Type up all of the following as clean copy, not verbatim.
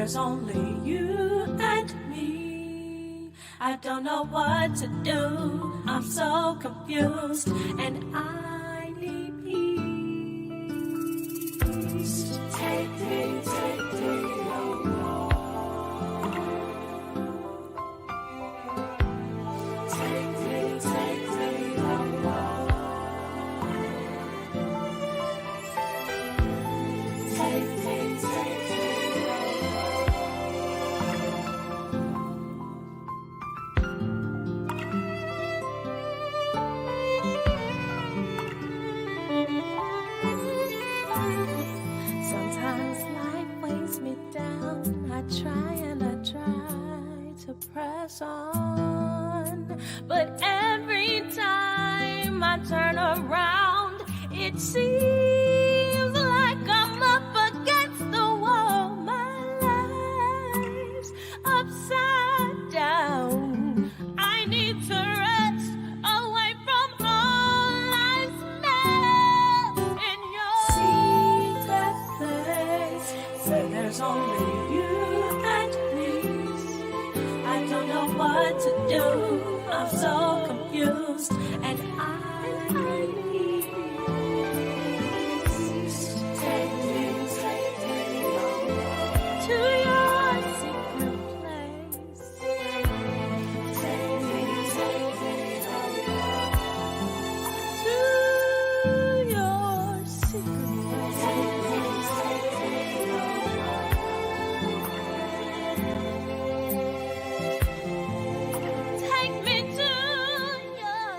there's only you and me. I don't know what to do. I'm so confused, and I need peace. Take me home. Take me home. Take me Sometimes life weighs me down. I try to press on, but every time I turn around, it seems like I'm up against the wall. My life's upside down. I need to rest away from all life's mess. In your secret place, say there's only you and me. I don't know what to do. I'm so confused, and I need peace. Take me home to your secret place. Take me home to your secret place. Take me to your secret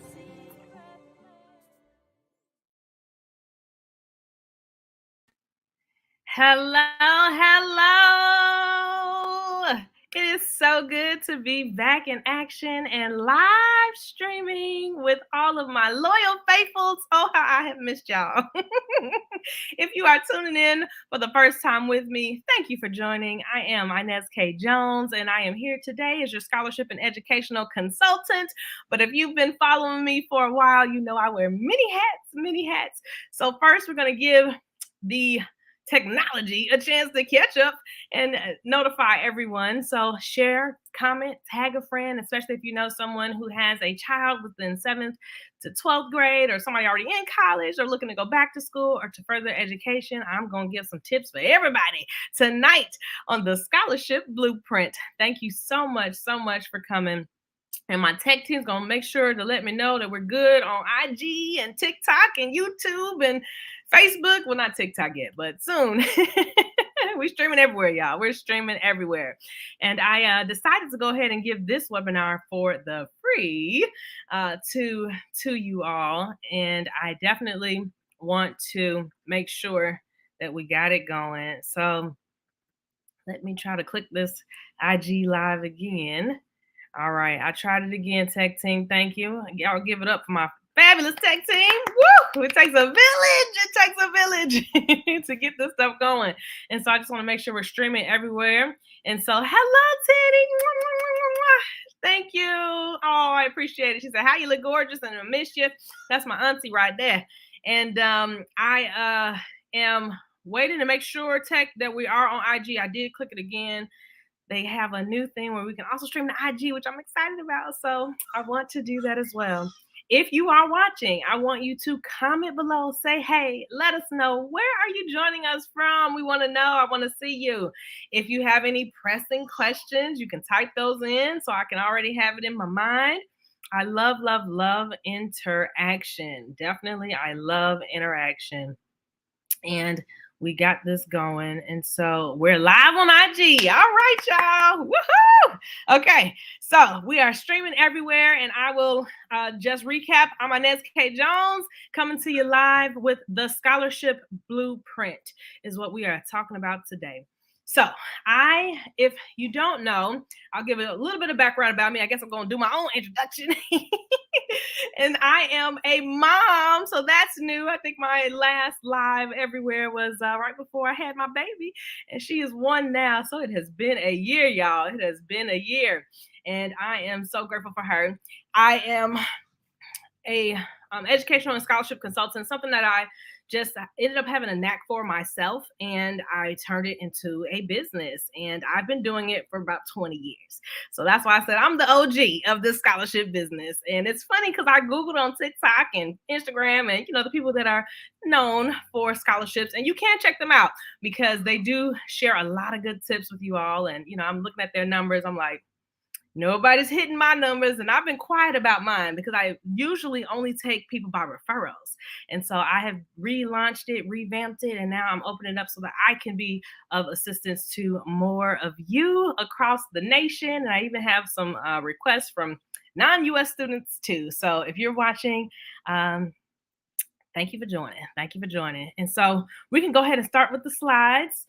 place. Hello. It is so good to be back in action and live streaming with all of my loyal faithfuls. Oh, how I have missed y'all. If you are tuning in for the first time with me, thank you for joining. I am Inez K. Jones, and I am here today as your scholarship and educational consultant. But if you've been following me for a while, you know I wear many hats. So first, we're going to give the technology a chance to catch up and notify everyone. So share, comment, tag a friend, especially if you know someone who has a child within 7th to 12th grade, or somebody already in college or looking to go back to school or to further education. I'm going to give some tips for everybody tonight on the Scholarship Blueprint. Thank you so much for coming. And my tech team's going to make sure to let me know that we're good on IG and TikTok and YouTube and Facebook. Well, not TikTok yet, but soon. We're streaming everywhere, y'all. We're streaming everywhere. And I decided to go ahead and give this webinar for the free to you all. And I definitely want to make sure that we got it going. So let me try to click this IG live again. All right, I tried it again, tech team. Thank you. Y'all give it up for my fabulous tech team. Woo! It takes a village. It takes a village to get this stuff going. And so I just want to make sure we're streaming everywhere. And so, hello, Teddy. Thank you. Oh, I appreciate it. She said, "How you look gorgeous and I miss you." That's my auntie right there. And I am waiting to make sure, Tech, that we are on IG. I did click it again. They have a new thing where we can also stream to IG, which I'm excited about. So I want to do that as well. If you are watching, I want you to comment below. Say, hey, let us know, where are you joining us from? We want to know. I want to see you. If you have any pressing questions, you can type those in so I can already have it in my mind. I love interaction. Definitely, I love interaction. And we got this going. And so we're live on IG. All right, y'all. Woohoo! Okay, so we are streaming everywhere. And I will just recap. I'm Inez K. Jones, coming to you live with the Scholarship Blueprint is what we are talking about today. So if you don't know, I'll give it a little bit of background about me. I guess I'm going to do my own introduction. And I am a mom, so that's new. I think my last live everywhere was right before I had my baby, and she is 1 now. So it has been a year, y'all. It has been a year, and I am so grateful for her. I am a educational and scholarship consultant, something that I just ended up having a knack for myself, and I turned it into a business. And I've been doing it for about 20 years. So that's why I said I'm the OG of this scholarship business. And it's funny because I Googled on TikTok and Instagram and, the people that are known for scholarships, and you can check them out because they do share a lot of good tips with you all. And, I'm looking at their numbers. I'm like, nobody's hitting my numbers, and I've been quiet about mine because I usually only take people by referrals. And so I have relaunched it, revamped it, and now I'm opening up so that I can be of assistance to more of you across the nation. And I even have some requests from non-US students too. So if you're watching, thank you for joining. Thank you for joining. And so we can go ahead and start with the slides.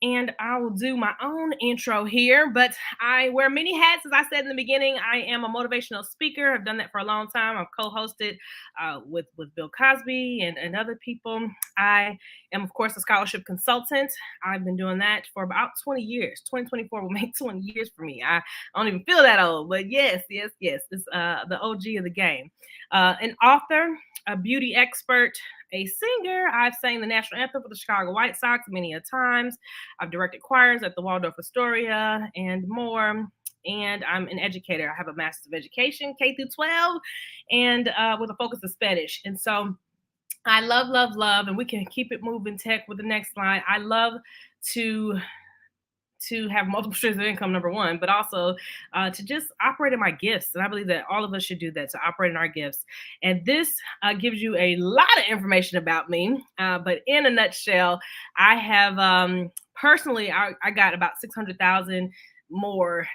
And I will do my own intro here, but I wear many hats. As I said in the beginning, I am a motivational speaker. I've done that for a long time. I've co-hosted with Bill Cosby and other people. I am, of course, a scholarship consultant. I've been doing that for about 20 years. 2024 will make 20 years for me. I don't even feel that old, but yes. It's the OG of the game. An author, a beauty expert, a singer. I've sang the national anthem for the Chicago White Sox many a times. I've directed choirs at the Waldorf Astoria and more. And I'm an educator. I have a master's of education, K through 12, and with a focus of Spanish. And so I love, and we can keep it moving, Tech, with the next slide. I love to have multiple streams of income, number one, but also to just operate in my gifts. And I believe that all of us should do that, to operate in our gifts. And this gives you a lot of information about me. But in a nutshell, I have personally, I got about 600,000 more,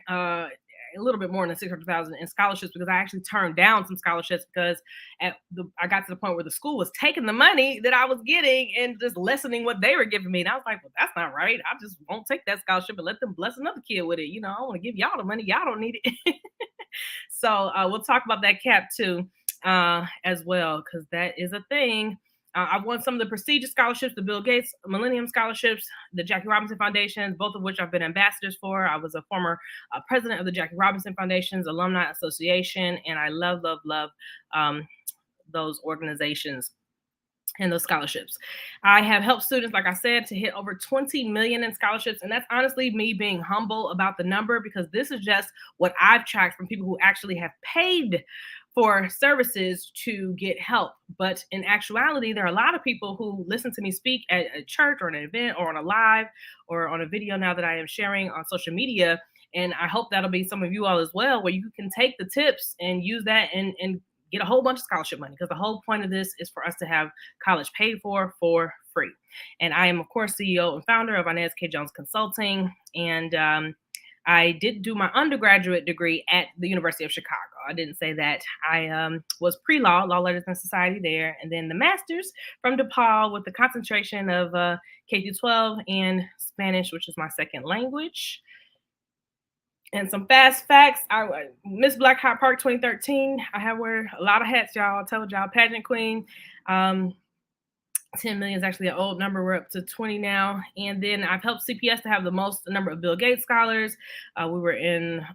a little bit more than 600,000 in scholarships, because I actually turned down some scholarships because I got to the point where the school was taking the money that I was getting and just lessening what they were giving me. And I was like, well, that's not right. I just won't take that scholarship and let them bless another kid with it. I want to give y'all the money. Y'all don't need it. So we'll talk about that cap too as well, because that is a thing. I've won some of the prestigious scholarships, the Bill Gates Millennium Scholarships, the Jackie Robinson Foundations, both of which I've been ambassadors for. I was a former president of the Jackie Robinson Foundation's Alumni Association, and I love those organizations and those scholarships. I have helped students, like I said, to hit over 20 million in scholarships. And that's honestly me being humble about the number, because this is just what I've tracked from people who actually have paid for services to get help. But in actuality, there are a lot of people who listen to me speak at a church or an event or on a live or on a video now that I am sharing on social media. And I hope that'll be some of you all as well, where you can take the tips and use that and get a whole bunch of scholarship money, because the whole point of this is for us to have college paid for free. And I am, of course, CEO and founder of Inez K. Jones Consulting. And I did do my undergraduate degree at the University of Chicago. I didn't say that. I was pre-law, law, letters, and society there. And then the master's from DePaul with the concentration of K through 12 and Spanish, which is my second language. And some fast facts. I Miss Black Hot Park 2013. I wear a lot of hats, y'all. I told y'all, pageant queen. 10 million is actually an old number. We're up to 20 now. And then I've helped CPS to have the most number of Bill Gates scholars. We were in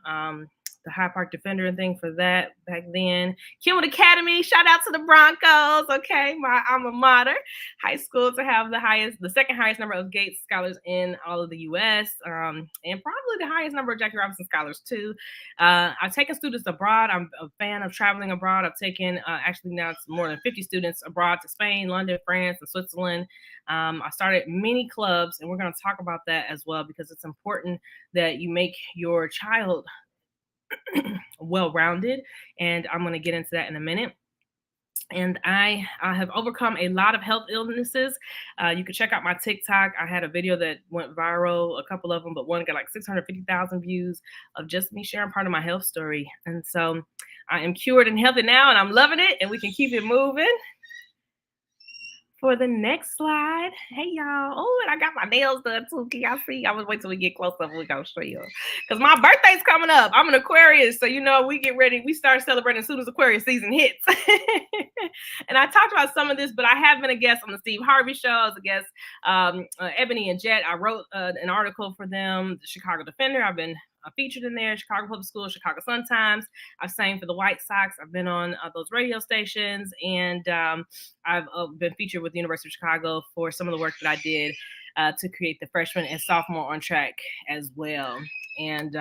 the High Park Defender and thing for that back then. Kenwood Academy, shout out to the Broncos. Okay, my alma mater. High school to have the second highest number of Gates scholars in all of the U.S. And probably the highest number of Jackie Robinson scholars too. I've taken students abroad. I'm a fan of traveling abroad. I've taken actually now it's more than 50 students abroad to Spain, London, France, and Switzerland. I started many clubs, and we're going to talk about that as well, because it's important that you make your child well-rounded, and I'm going to get into that in a minute. And I have overcome a lot of health illnesses. You can check out my TikTok. I had a video that went viral, a couple of them, but one got like 650,000 views of just me sharing part of my health story. And so I am cured and healthy now, and I'm loving it, and we can keep it moving. For the next slide, hey y'all. Oh, and I got my nails done too. Can y'all see? I'm gonna wait till we get close up. We're gonna show you. Because my birthday's coming up. I'm an Aquarius, so we get ready. We start celebrating as soon as Aquarius season hits. And I talked about some of this, but I have been a guest on the Steve Harvey Show. I was a guest. Ebony and Jet. I wrote an article for them, the Chicago Defender. I've been featured in there. Chicago Public Schools, Chicago Sun-Times. I've sang for the White Sox. I've been on those radio stations, and I've been featured with the University of Chicago for some of the work that I did to create the freshman and sophomore on track as well. And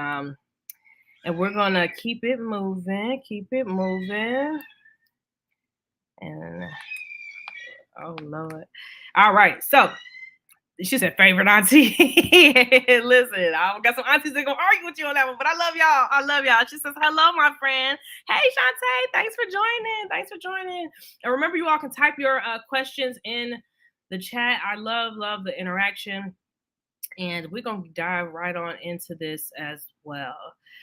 we're gonna keep it moving, and oh Lord. All right, so she said favorite auntie. Listen, I've got some aunties that gonna argue with you on that one, but I love y'all. I love y'all. She says, hello, my friend. Hey, Shantae, thanks for joining. Thanks for joining. And remember, you all can type your questions in the chat. I love the interaction. And we're going to dive right on into this as well.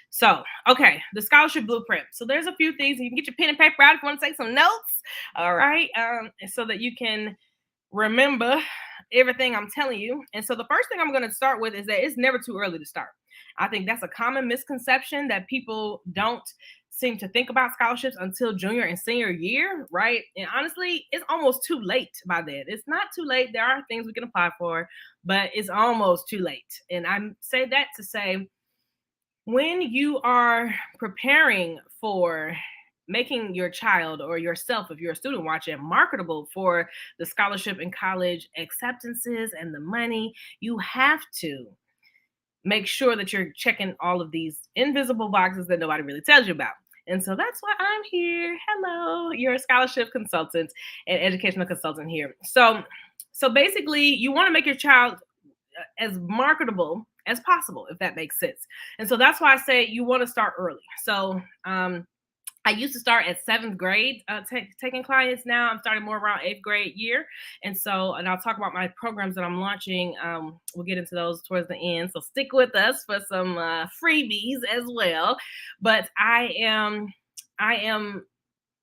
So, okay, the scholarship blueprint. So there's a few things. You can get your pen and paper out if you want to take some notes. All right. So that you can remember everything I'm telling you. And so the first thing I'm going to start with is that it's never too early to start. I think that's a common misconception that people don't seem to think about scholarships until junior and senior year, right? And honestly, it's almost too late by then. It's not too late. There are things we can apply for, but it's almost too late. And I say that to say, when you are preparing for making your child or yourself, if you're a student watching, marketable for the scholarship and college acceptances and the money, you have to make sure that you're checking all of these invisible boxes that nobody really tells you about. And so that's why I'm here. Hello, you're a scholarship consultant and educational consultant here. So basically, you want to make your child as marketable as possible, if that makes sense. And so that's why I say you want to start early. So I used to start at 7th grade taking clients. Now I'm starting more around 8th grade year. And I'll talk about my programs that I'm launching. We'll get into those towards the end. So stick with us for some freebies as well. But I am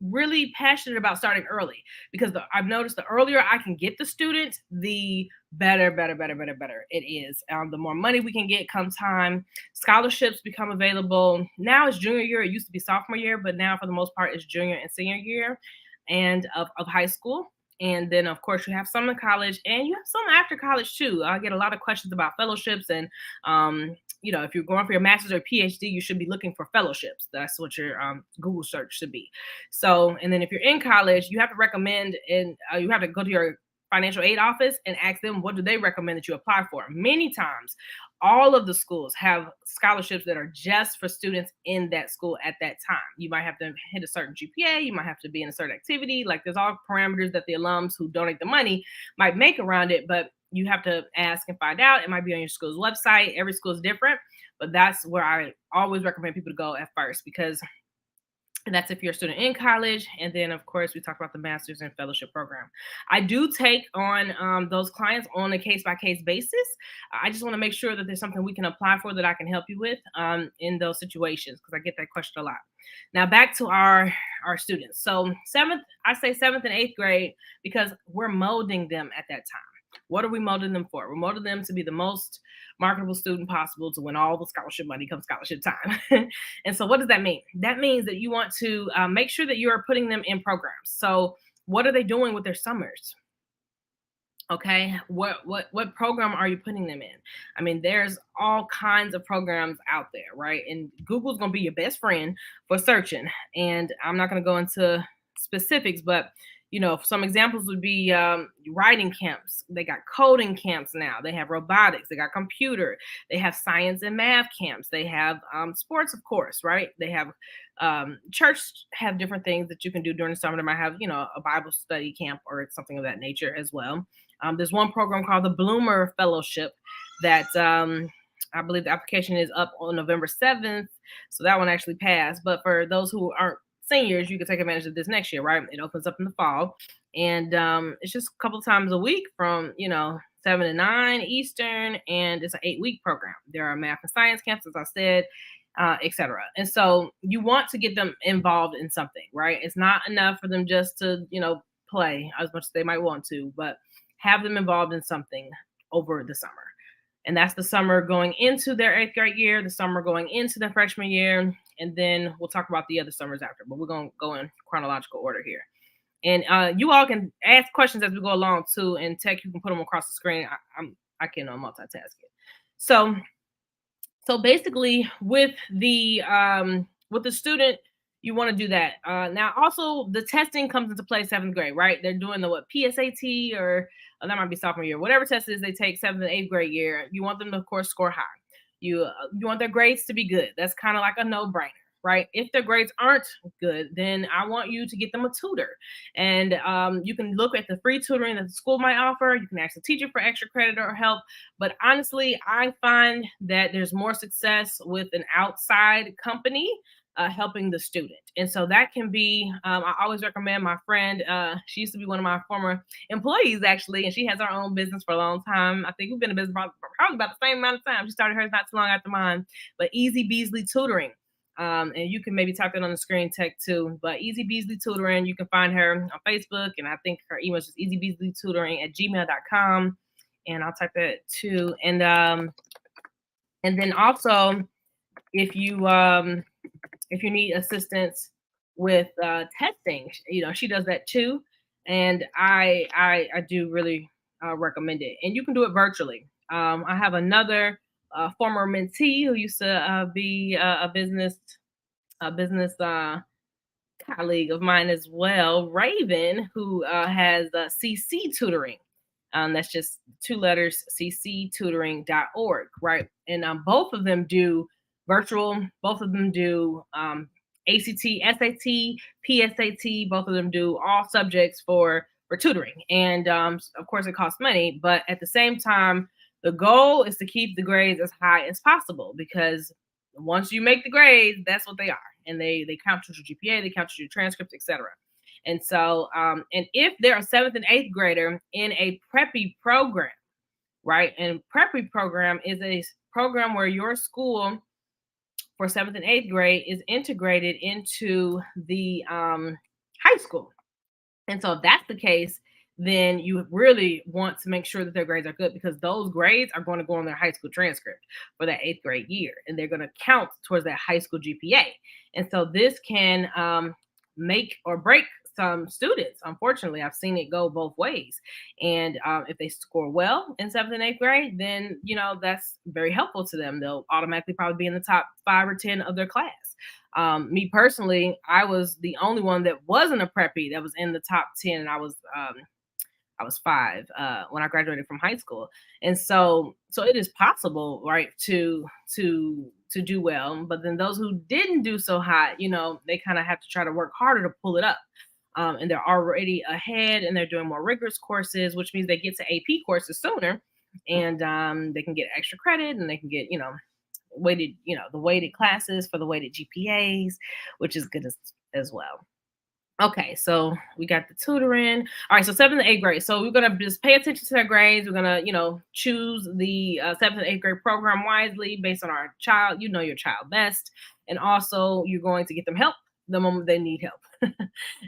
really passionate about starting early because I've noticed the earlier I can get the student, the better it is. The more money we can get come time. Scholarships become available. Now it's junior year. It used to be sophomore year, but now for the most part it's junior and senior year and of high school. And then, of course, you have some in college and you have some after college, too. I get a lot of questions about fellowships. And, if you're going for your master's or PhD, you should be looking for fellowships. That's what your Google search should be. So, and then if you're in college, you have to recommend and you have to go to your financial aid office and ask them what do they recommend that you apply for. Many times, all of the schools have scholarships that are just for students in that school at that time. You might have to hit a certain GPA, you might have to be in a certain activity. Like there's all parameters that the alums who donate the money might make around it, but you have to ask and find out. It might be on your school's website. Every school is different, but that's where I always recommend people to go at first because that's if you're a student in college. And then, of course, we talk about the master's and fellowship program. I do take on those clients on a case-by-case basis. I just want to make sure that there's something we can apply for that I can help you with in those situations because I get that question a lot. Now, back to our students. So I say 7th and 8th grade because we're molding them at that time. What are we molding them for? We're molding them to be the most marketable student possible to win all the scholarship money come scholarship time. And so what does that mean? That means that you want to make sure that you are putting them in programs. So what are they doing with their summers? Okay, what program are you putting them in? I mean, there's all kinds of programs out there, right? And Google's going to be your best friend for searching. And I'm not going to go into specifics, but some examples would be writing camps. They got coding camps now. They have robotics. They got computer. They have science and math camps. They have sports, of course, right? They have church have different things that you can do during the summer. They might have, a Bible study camp or something of that nature as well. There's one program called the Bloomer Fellowship that I believe the application is up on November 7th. So that one actually passed. But for those who aren't seniors, you can take advantage of this next year, right? It opens up in the fall. And it's just a couple times a week from, 7 to 9 Eastern. And it's an 8-week program. There are math and science camps, as I said, etc. And so you want to get them involved in something, right? It's not enough for them just to, play as much as they might want to, but have them involved in something over the summer. And that's the summer going into their 8th grade year, the summer going into their freshman year, and then we'll talk about the other summers after, but we're going to go in chronological order here. And you all can ask questions as we go along too, and Tech, you can put them across the screen. I can multitask it. So So basically, with the student, you want to do that. Now, also the testing comes into play seventh grade, right? They're doing the what PSAT or that might be sophomore year, whatever test it is they take seventh and eighth grade year. You want them to, of course, score high. You want their grades to be good. That's kind of like a no brainer, right? If their grades aren't good, then I want you to get them a tutor, and you can look at the free tutoring that the school might offer. You can ask the teacher for extra credit or help, but honestly, I find that there's more success with an outside company helping the student. And so that can be, I always recommend my friend. She used to be one of my former employees, actually, and she has her own business for a long time. I think we've been in business probably about the same amount of time. She started hers not too long after mine, but Easy Beasley Tutoring. And you can maybe type it on the screen tech too. But Easy Beasley Tutoring, you can find her on Facebook, and I think her email is just easybeasleytutoring@gmail.com, and I'll type that too. And then also, if you need assistance with testing, she does that too, and I do really recommend it. And you can do it virtually. I have another former mentee who used to be a business colleague of mine as well, Raven, who has CC Tutoring. That's just two letters, cctutoring.org, right? And both of them do virtual, both of them do ACT, SAT, PSAT, both of them do all subjects for tutoring. And of course, it costs money, but at the same time, the goal is to keep the grades as high as possible, because once you make the grades, that's what they are, and they count your GPA, they count your transcripts, etc. And so, and if they're a seventh and eighth grader in a preppy program, right? And preppy program is a program where your school for seventh and eighth grade is integrated into the high school. And so if that's the case, then you really want to make sure that their grades are good, because those grades are going to go on their high school transcript for that eighth grade year, and they're going to count towards that high school GPA. And so this can make or break some students. Unfortunately, I've seen it go both ways. And if they score well in seventh and eighth grade, then that's very helpful to them. They'll automatically probably be in the top 5 or 10 of their class. Me personally, I was the only one that wasn't a preppy that was in the top 10, and I was 5 when I graduated from high school. And so it is possible, right, to do well. But then those who didn't do so hot, they kind of have to try to work harder to pull it up. And they're already ahead, and they're doing more rigorous courses, which means they get to AP courses sooner, and they can get extra credit, and they can get weighted, the weighted classes for the weighted GPAs, which is good as well. Okay, so we got the tutoring. All right, so seventh and eighth grade. So we're gonna just pay attention to their grades. We're gonna, choose the seventh and eighth grade program wisely based on our child. You know your child best, and also you're going to get them help the moment they need help.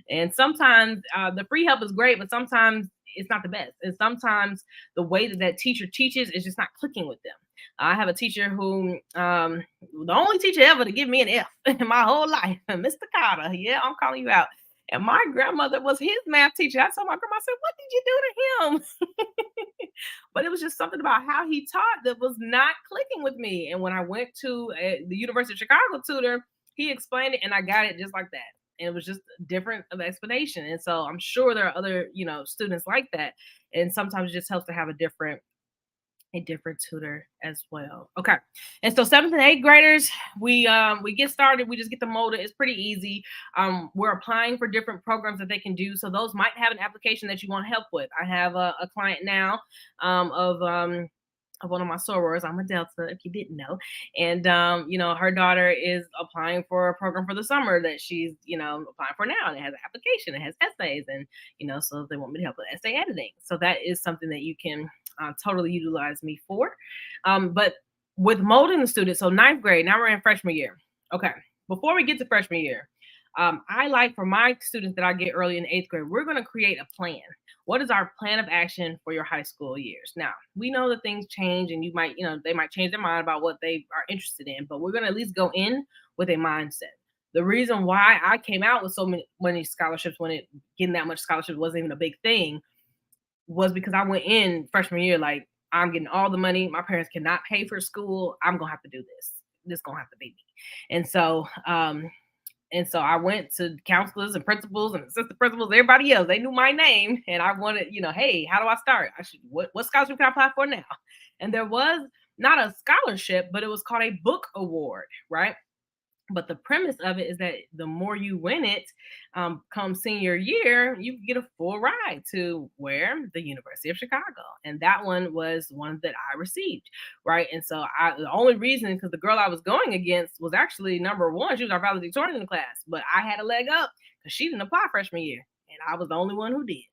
And sometimes the free help is great, but sometimes it's not the best. And sometimes the way that teacher teaches is just not clicking with them. I have a teacher who, the only teacher ever to give me an F in my whole life, Mr. Carter. Yeah, I'm calling you out. And my grandmother was his math teacher. I told my grandma, I said, "What did you do to him?" But it was just something about how he taught that was not clicking with me. And when I went to the University of Chicago tutor, he explained it, and I got it just like that. And it was just different of explanation. And so I'm sure there are other, students like that. And sometimes it just helps to have a different tutor as well. Okay. And so seventh and eighth graders, we get started, we just get them molded. It's pretty easy. We're applying for different programs that they can do. So those might have an application that you want help with. I have a client now of one of my sorors. I'm a Delta, if you didn't know. And her daughter is applying for a program for the summer that she's, applying for now. And it has an application, it has essays, and so they want me to help with essay editing. So that is something that you can totally utilize me for. But with molding the students, so ninth grade, now we're in freshman year. Okay. Before we get to freshman year, I like for my students that I get early in eighth grade, we're going to create a plan. What is our plan of action for your high school years? Now, we know that things change, and they might change their mind about what they are interested in, but we're going to at least go in with a mindset. The reason why I came out with so many scholarships when getting that much scholarships wasn't even a big thing was because I went in freshman year like, I'm getting all the money. My parents cannot pay for school. I'm gonna have to do this. This gonna have to be me. And so I went to counselors and principals and assistant principals, everybody else. They knew my name, and I wanted, hey, how do I start? I should what scholarship can I apply for now? And there was not a scholarship, but it was called a book award, right? But the premise of it is that the more you win it, come senior year, you get a full ride to where the University of Chicago, and that one was one that I received, right? And so the only reason, because the girl I was going against was actually number one, she was our valedictorian in the class, but I had a leg up because she didn't apply freshman year, and I was the only one who did.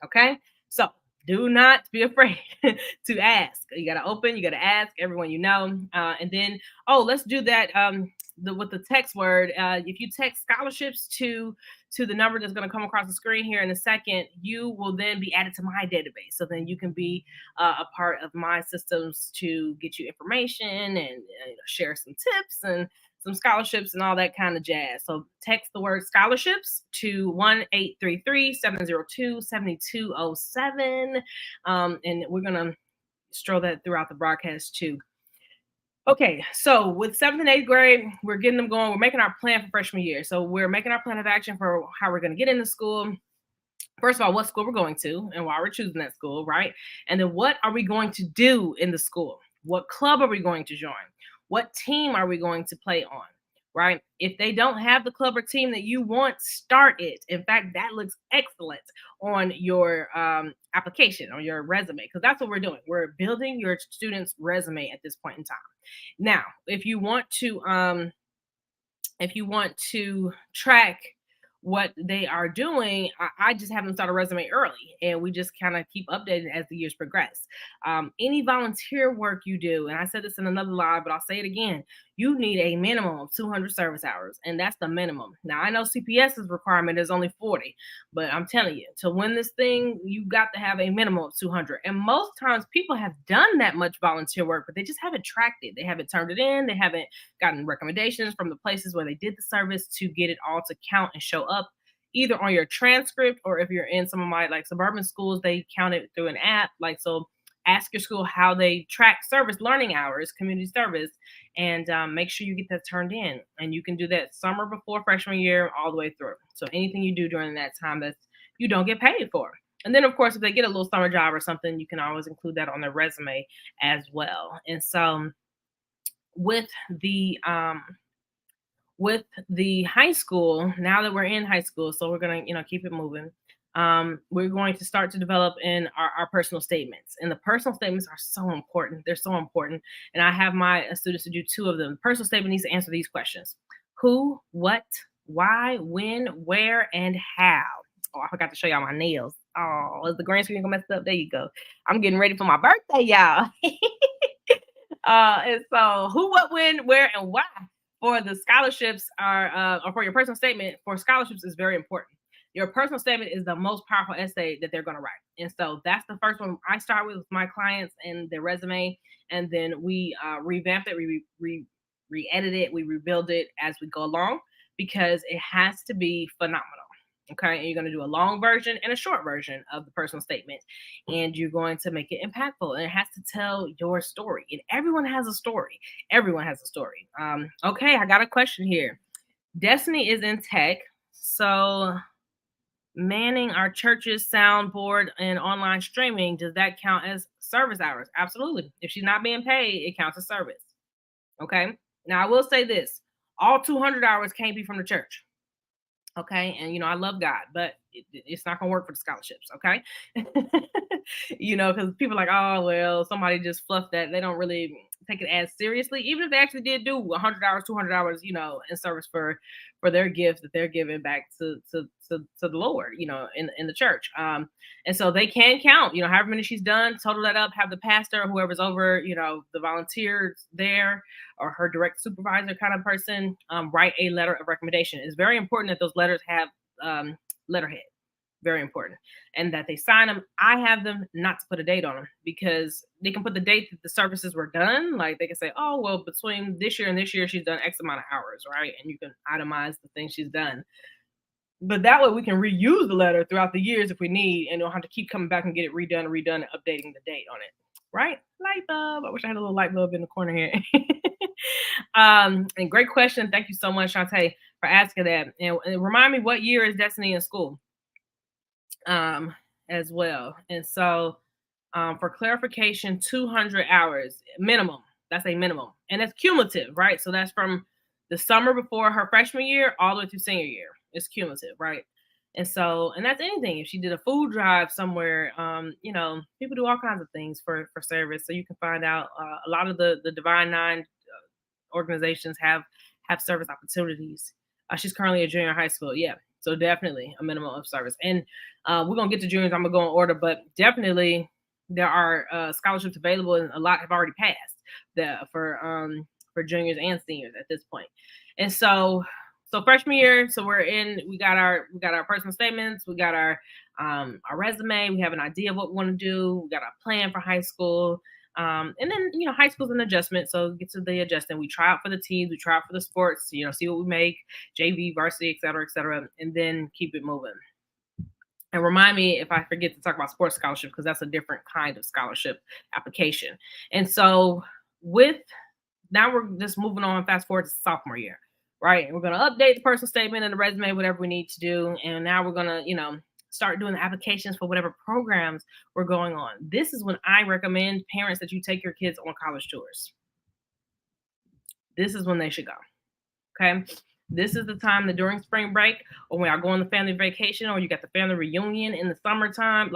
Okay. So do not be afraid to ask. You got to open, you got to ask everyone you know. And then, let's do that with the text word. If you text scholarships to the number that's going to come across the screen here in a second, you will then be added to my database. So then you can be a part of my systems to get you information and share some tips and some scholarships and all that kind of jazz. So text the word scholarships to 1-833-702-7207. And we're going to stroll that throughout the broadcast too. Okay, so with 7th and 8th grade, we're getting them going. We're making our plan for freshman year. So we're making our plan of action for how we're going to get into school. First of all, what school we're going to and why we're choosing that school, right? And then what are we going to do in the school? What club are we going to join? What team are we going to play on, right? If they don't have the club or team that you want, start it. In fact, that looks excellent on your application, on your resume, because that's what we're doing. We're building your student's resume at this point in time. Now, if you want to track what they are doing, I just have them start a resume early, and we just kind of keep updating as the years progress. Any volunteer work you do, and I said this in another live, but I'll say it again, you need a minimum of 200 service hours, and that's the minimum. Now, I know CPS's requirement is only 40, but I'm telling you, to win this thing, you got to have a minimum of 200. And most times people have done that much volunteer work, but they just haven't tracked it. They haven't turned it in. They haven't gotten recommendations from the places where they did the service to get it all to count and show up either on your transcript, or if you're in some of my like suburban schools, they count it through an app. Like, so ask your school how they track service learning hours, community service, and make sure you get that turned in. And you can do that summer before freshman year all the way through. So anything you do during that time that you don't get paid for. And then, of course, if they get a little summer job or something, you can always include that on their resume as well. And so with the high school, now that we're in high school, so we're going to, keep it moving. We're going to start to develop in our personal statements. And the personal statements are so important. They're so important. And I have my students to do 2 of them. Personal statement needs to answer these questions: who, what, why, when, where, and how. Oh, I forgot to show y'all my nails. Oh, is the green screen gonna mess up? There you go. I'm getting ready for my birthday, y'all. And so who, what, when, where, and why for the scholarships or for your personal statement for scholarships is very important. Your personal statement is the most powerful essay that they're going to write. And so that's the first one I start with my clients and their resume. And then we revamp it, we re-edit it, we rebuild it as we go along, because it has to be phenomenal. Okay. And you're going to do a long version and a short version of the personal statement. And you're going to make it impactful. And it has to tell your story. And everyone has a story. Everyone has a story. Okay. I got a question here. Destiny is in tech. So manning our church's soundboard and online streaming, does that count as service hours? Absolutely. If she's not being paid, it counts as service. Okay. Now, I will say this: all 200 hours can't be from the church. Okay. And, I love God, but it's not going to work for the scholarships. Okay. Because people are like, oh, well, somebody just fluffed that. They don't really take it as seriously, even if they actually did do 100 hours, 200 hours, in service for their gift that they're giving back to the Lord, in the church. And so they can count, however many she's done, total that up, have the pastor or whoever's over, the volunteers there or her direct supervisor kind of person, write a letter of recommendation. It's very important that those letters have letterhead. Very important. And that they sign them. I have them not to put a date on them, because they can put the date that the services were done. Like, they can say, oh, well, between this year and this year, she's done X amount of hours, right? And you can itemize the things she's done. But that way we can reuse the letter throughout the years if we need, and don't have to keep coming back and get it redone and redone and updating the date on it. Right? Light bulb. I wish I had a little light bulb in the corner here. And great question. Thank you so much, Shantae, for asking that. And remind me, what year is Destiny in school? As well. And so, for clarification, 200 hours minimum. That's a minimum, and that's cumulative, right? So that's from the summer before her freshman year all the way through senior year. It's cumulative, right? And so, and that's anything. If she did a food drive somewhere, people do all kinds of things for service. So you can find out a lot of the Divine Nine organizations have service opportunities. She's currently a junior in high school. Yeah, so definitely a minimum of service. And we're gonna get to juniors. I'm gonna go in order, but definitely there are scholarships available, and a lot have already passed for juniors and seniors at this point. And so freshman year, so we got our personal statements, we got our resume, we have an idea of what we want to do, we got our plan for high school. And then, high school's an adjustment. So get to the adjustment. We try out for the teams, we try out for the sports, see what we make, JV, varsity, et cetera, and then keep it moving. And remind me if I forget to talk about sports scholarship, because that's a different kind of scholarship application. And so now we're just moving on, fast forward to sophomore year, right? And we're going to update the personal statement and the resume, whatever we need to do. And now we're going to, start doing the applications for whatever programs we're going on. This is when I recommend parents that you take your kids on college tours. This is when they should go. Okay. This is the time that during spring break, or when y'all go on the family vacation, or you got the family reunion in the summertime,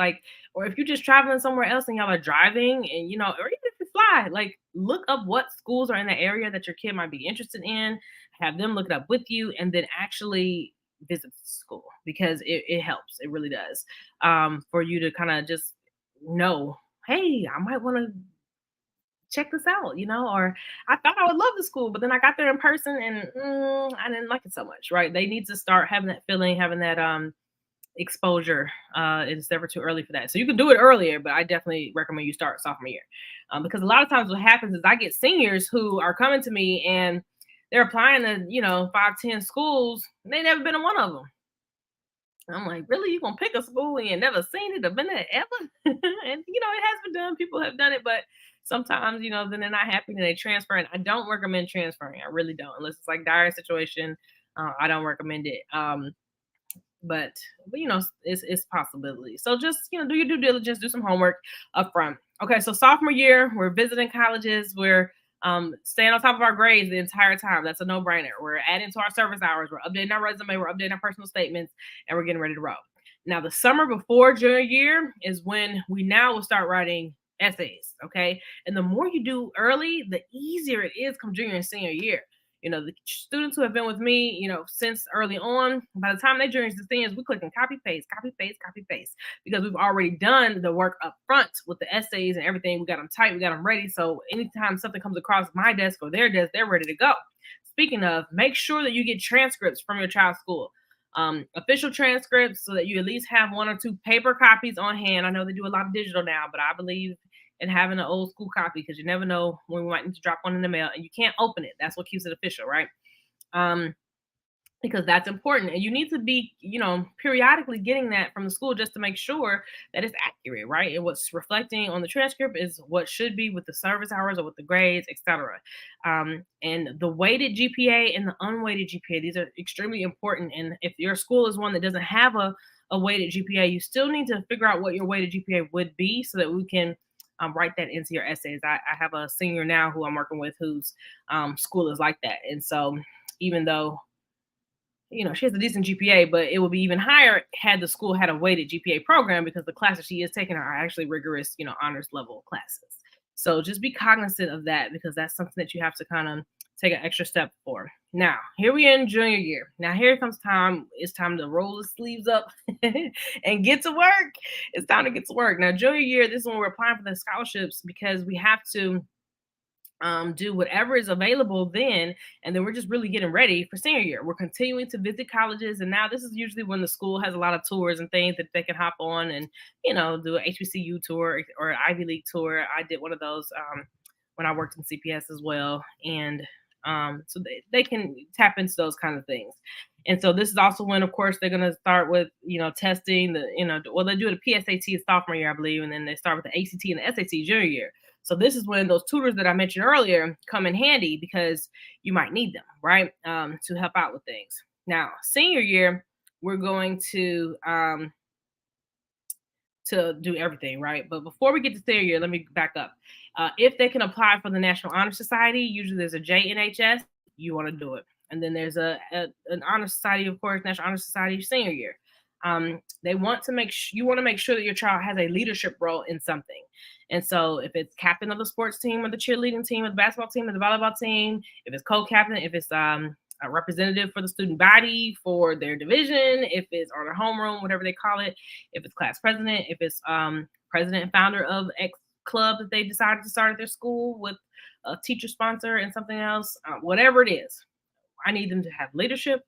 or if you're just traveling somewhere else and y'all are driving, and or even if you fly, look up what schools are in the area that your kid might be interested in, have them look it up with you, and then actually visit the school, because it helps. It really does, for you to kind of just know, hey, I might want to check this out, or I thought I would love the school, but then I got there in person and I didn't like it so much, right? They need to start having that feeling, having that exposure. It's never too early for that. So you can do it earlier, but I definitely recommend you start sophomore year, because a lot of times what happens is I get seniors who are coming to me and they're applying to 5-10 schools, and they never been in one of them. I'm like, really? You gonna pick a school and you never seen it or been there ever? And it has been done. People have done it, but sometimes, then they're not happy and they transfer. And I don't recommend transferring. I really don't, unless it's like dire situation. I don't recommend it. But it's possibility. So just do your due diligence, do some homework up front. Okay, so sophomore year, we're visiting colleges, we're staying on top of our grades the entire time. That's a no-brainer. We're adding to our service hours, we're updating our resume, we're updating our personal statements, and we're getting ready to roll. Now, the summer before junior year is when we now will start writing essays. Okay, and the more you do early, the easier it is come junior and senior year. The students who have been with me, since early on, by the time they join the seniors, we're clicking copy, paste, because we've already done the work up front with the essays and everything. We got them tight, we got them ready. So anytime something comes across my desk or their desk, they're ready to go. Speaking of, make sure that you get transcripts from your child's school. Official transcripts, so that you at least have 1 or 2 paper copies on hand. I know they do a lot of digital now, but I believe in having an old school copy, because you never know when we might need to drop one in the mail, and you can't open it. That's what keeps it official, right? Because that's important, and you need to be, periodically getting that from the school just to make sure that it's accurate, right? And what's reflecting on the transcript is what should be with the service hours or with the grades, etc. And the weighted GPA and the unweighted GPA, these are extremely important. And if your school is one that doesn't have a weighted GPA, you still need to figure out what your weighted GPA would be, so that we can write that into your essays. I have a senior now who I'm working with whose school is like that. And so even though, she has a decent GPA, but it would be even higher had the school had a weighted GPA program, because the classes she is taking are actually rigorous, honors level classes. So just be cognizant of that, because that's something that you have to kind of take an extra step for. Now, here we are in junior year. Now, here comes time. It's time to roll the sleeves up and get to work. It's time to get to work. Now, junior year, this is when we're applying for the scholarships, because we have to do whatever is available then, and then we're just really getting ready for senior year. We're continuing to visit colleges, and now this is usually when the school has a lot of tours and things that they can hop on and do an HBCU tour or Ivy League tour. I did one of those when I worked in CPS as well, and so they can tap into those kind of things. And so this is also when, of course, they're going to start with, testing the, well, they do the PSAT sophomore year, I believe, and then they start with the ACT and the SAT junior year. So this is when those tutors that I mentioned earlier come in handy because you might need them, right, to help out with things. Now, senior year, we're going to do everything, right? But before we get to senior year, let me back up. If they can apply for the National Honor Society, usually there's a JNHS, you want to do it. And then there's an honor society, of course, National Honor Society senior year. They want to you want to make sure that your child has a leadership role in something. And so if it's captain of the sports team or the cheerleading team or the basketball team or the volleyball team, if it's co-captain, if it's a representative for the student body for their division, if it's or their homeroom, whatever they call it, if it's class president, if it's president and founder of X club that they decided to start at their school with a teacher sponsor and something else, whatever it is. I need them to have leadership.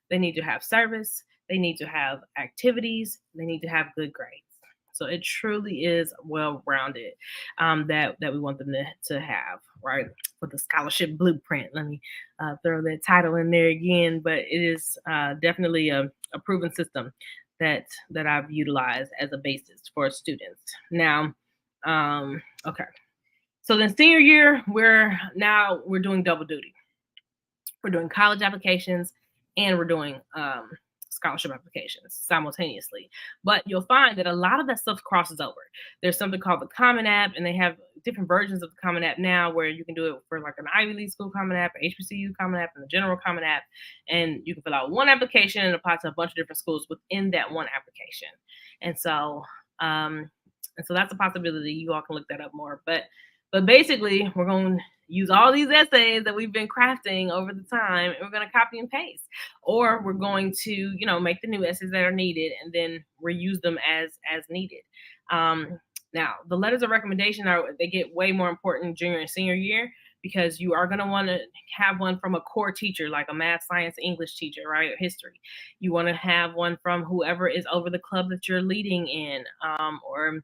They need to have service. They need to have activities. They need to have good grades. So it truly is well-rounded that we want them to have, right? For the scholarship blueprint. Let me throw that title in there again, but it is definitely a proven system that I've utilized as a basis for students. Now, okay. So then senior year, we're doing double duty. We're doing college applications and we're doing scholarship applications simultaneously. But you'll find that a lot of that stuff crosses over. There's something called the Common App, and they have different versions of the Common App now where you can do it for like an Ivy League school Common App, an HBCU Common App, and the general Common App. And you can fill out one application and apply to a bunch of different schools within that one application. And so that's a possibility. You all can look that up more. But basically, we're going to use all these essays that we've been crafting over the time, and we're going to copy and paste. Or we're going to, make the new essays that are needed and then reuse them as needed. Now, the letters of recommendation they get way more important junior and senior year because you are going to want to have one from a core teacher, like a math, science, English teacher, right? Or history. You want to have one from whoever is over the club that you're leading in, or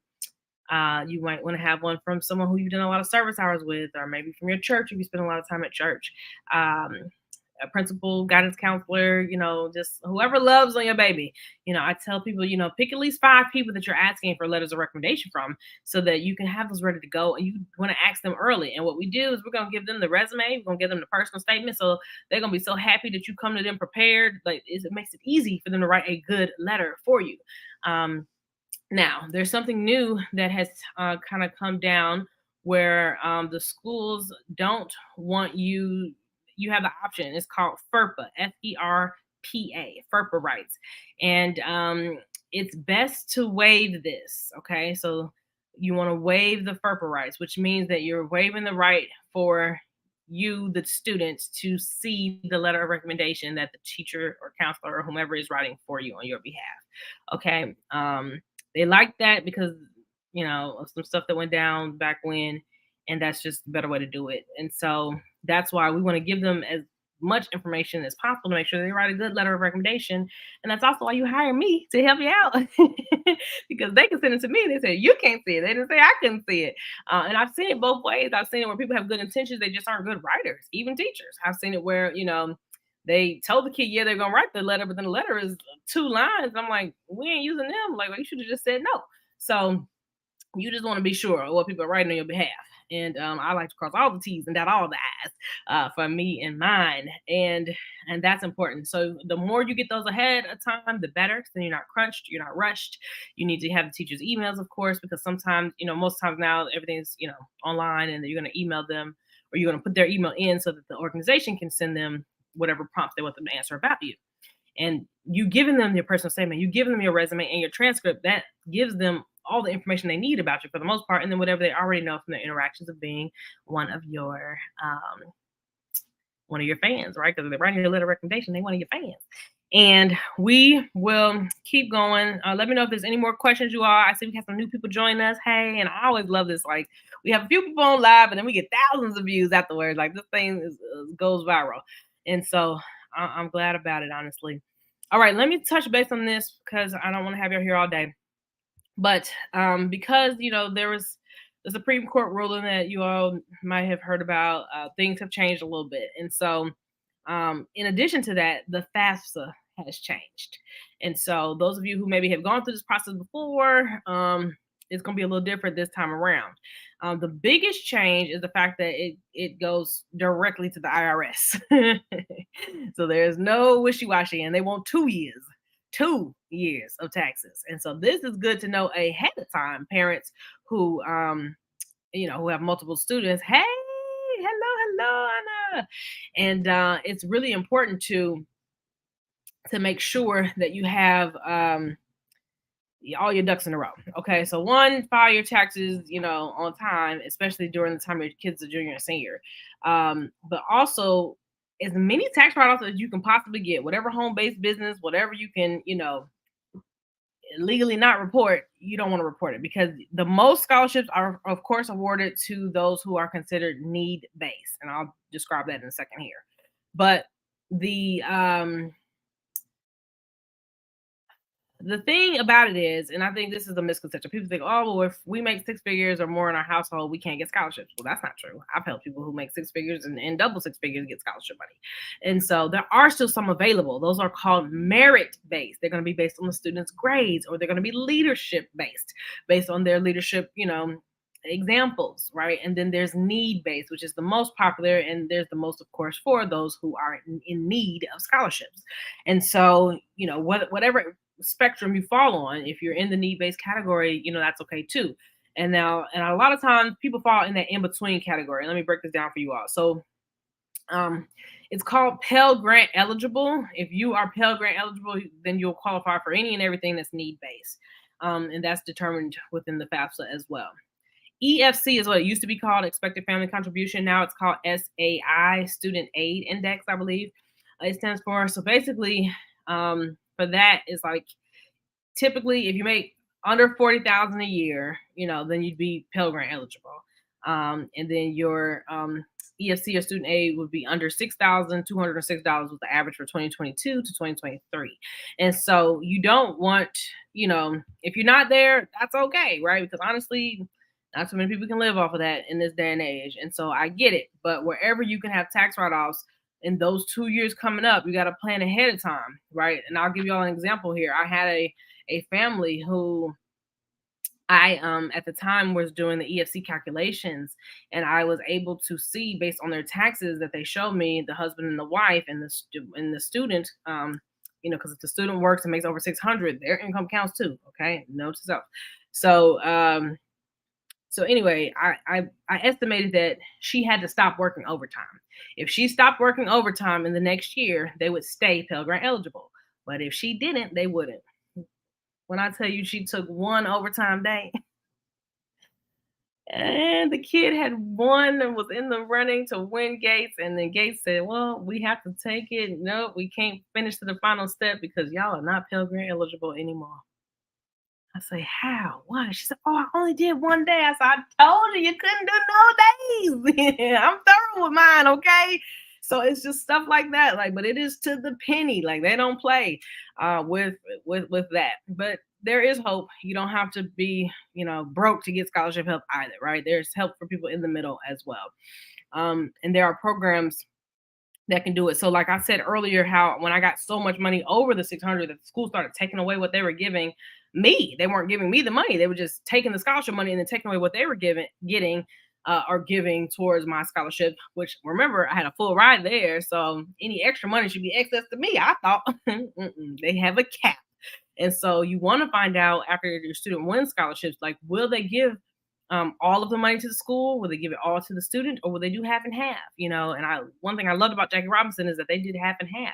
you might want to have one from someone who you've done a lot of service hours with, or maybe from your church if you spend a lot of time at church. A principal, guidance counselor, just whoever loves on your baby. I tell people, pick at least 5 people that you're asking for letters of recommendation from so that you can have those ready to go and you want to ask them early. And what we do is we're going to give them the resume, we're going to give them the personal statement. So they're going to be so happy that you come to them prepared. Like it makes it easy for them to write a good letter for you. Now, there's something new that has kind of come down where the schools don't want you have the option. It's called FERPA, FERPA, FERPA rights. And it's best to waive this, okay? So you want to waive the FERPA rights, which means that you're waiving the right for you, the students, to see the letter of recommendation that the teacher or counselor or whomever is writing for you on your behalf, okay? They like that because, of some stuff that went down back when, and that's just a better way to do it. And so that's why we want to give them as much information as possible to make sure they write a good letter of recommendation. And that's also why you hire me to help you out because they can send it to me. They say, you can't see it. They didn't say I couldn't see it. And I've seen it both ways. I've seen it where people have good intentions. They just aren't good writers, even teachers. I've seen it where, they told the kid, yeah, they're going to write the letter, but then the letter is 2 lines. I'm like, we ain't using them. Like, well, you should have just said no. So you just want to be sure of what people are writing on your behalf. And I like to cross all the T's and dot all the I's for me and mine. And that's important. So the more you get those ahead of time, the better. So you're not crunched, you're not rushed. You need to have the teacher's emails, of course, because sometimes, most times now everything's, online and you're going to email them or you're going to put their email in so that the organization can send them whatever prompt they want them to answer about you. And you giving them your personal statement, you giving them your resume and your transcript, that gives them all the information they need about you for the most part, and then whatever they already know from their interactions of being one of your fans, right? Because they're writing your letter of recommendation, they one of your fans. And we will keep going. Let me know if there's any more questions, you all. I see we have some new people joining us. Hey, and I always love this. Like, we have a few people on live, and then we get thousands of views afterwards. Like, this thing goes viral. And so I'm glad about it, honestly. All right, let me touch base on this because I don't want to have you here all day. But because, there was the Supreme Court ruling that you all might have heard about, things have changed a little bit. And so, in addition to that, the FAFSA has changed. And so, those of you who maybe have gone through this process before, it's going to be a little different this time around. The biggest change is the fact that it goes directly to the IRS. So there's no wishy-washy, and they want 2 years, 2 years of taxes. And so this is good to know ahead of time, parents who who have multiple students. Hey, hello, Anna. And it's really important to make sure that you have all your ducks in a row. Okay, so one, file your taxes, on time, especially during the time your kids are junior and senior. But also, as many tax write-offs as you can possibly get, whatever home-based business, whatever you can, legally not report, you don't want to report it, because the most scholarships are, of course, awarded to those who are considered need-based, and I'll describe that in a second here. But the thing about it is, and I think this is a misconception, people think, oh, well, if we make six figures or more in our household, we can't get scholarships. Well, that's not true. I've helped people who make six figures and double six figures get scholarship money. And so there are still some available. Those are called merit based. They're going to be based on the student's grades, or they're going to be leadership based on their leadership, examples, right? And then there's need based, which is the most popular, and there's the most, of course, for those who are in need of scholarships. And so, whatever spectrum you fall on, if you're in the need-based category, that's okay too. And a lot of times people fall in that in-between category. Let me break this down for you all. So it's called Pell Grant eligible. If you are Pell Grant eligible, then you'll qualify for any and everything that's need-based. And that's determined within the FAFSA as well. EFC is what it used to be called, Expected Family Contribution. Now it's called SAI, Student Aid Index, I believe it stands for. So basically, for that is like, typically if you make under 40,000 a year, then you'd be Pell Grant eligible. And then your EFC or student aid would be under $6,206 was the average for 2022 to 2023. And so you don't want, if you're not there, that's okay, right? Because honestly, not too many people can live off of that in this day and age. And so I get it. But wherever you can have tax write-offs, in those 2 years coming up, you got to plan ahead of time, right? And I'll give you all an example here. I had a family who I at the time was doing the EFC calculations, and I was able to see based on their taxes that they showed me, the husband and the wife and the student, because if the student works and makes over 600, their income counts too. Okay, note to self. So anyway, I estimated that she had to stop working overtime. If she stopped working overtime in the next year, they would stay Pell Grant eligible. But if she didn't, they wouldn't. When I tell you she took one overtime day, and the kid had won and was in the running to win Gates, and then Gates said, well, we have to take it. No, we can't finish to the final step because y'all are not Pell Grant eligible anymore. I say, how? Why? She said, oh, I only did one day. I said, I told you you couldn't do no days. I'm thorough with mine, okay? So it's just stuff like that. Like, but it is to the penny. Like, they don't play with that. But there is hope. You don't have to be, broke to get scholarship help either, right? There's help for people in the middle as well. And there are programs that can do it. So like I said earlier, how when I got so much money over the 600, that the school started taking away what they were giving me. They weren't giving me the money. They were just taking the scholarship money and then taking away what they were getting or giving towards my scholarship, which remember, I had a full ride there. So any extra money should be excess to me. I thought they have a cap. And so you want to find out after your student wins scholarships, like, will they give all of the money to the school? Will they give it all to the student, or will they do half and half? And one thing I loved about Jackie Robinson is that they did half and half.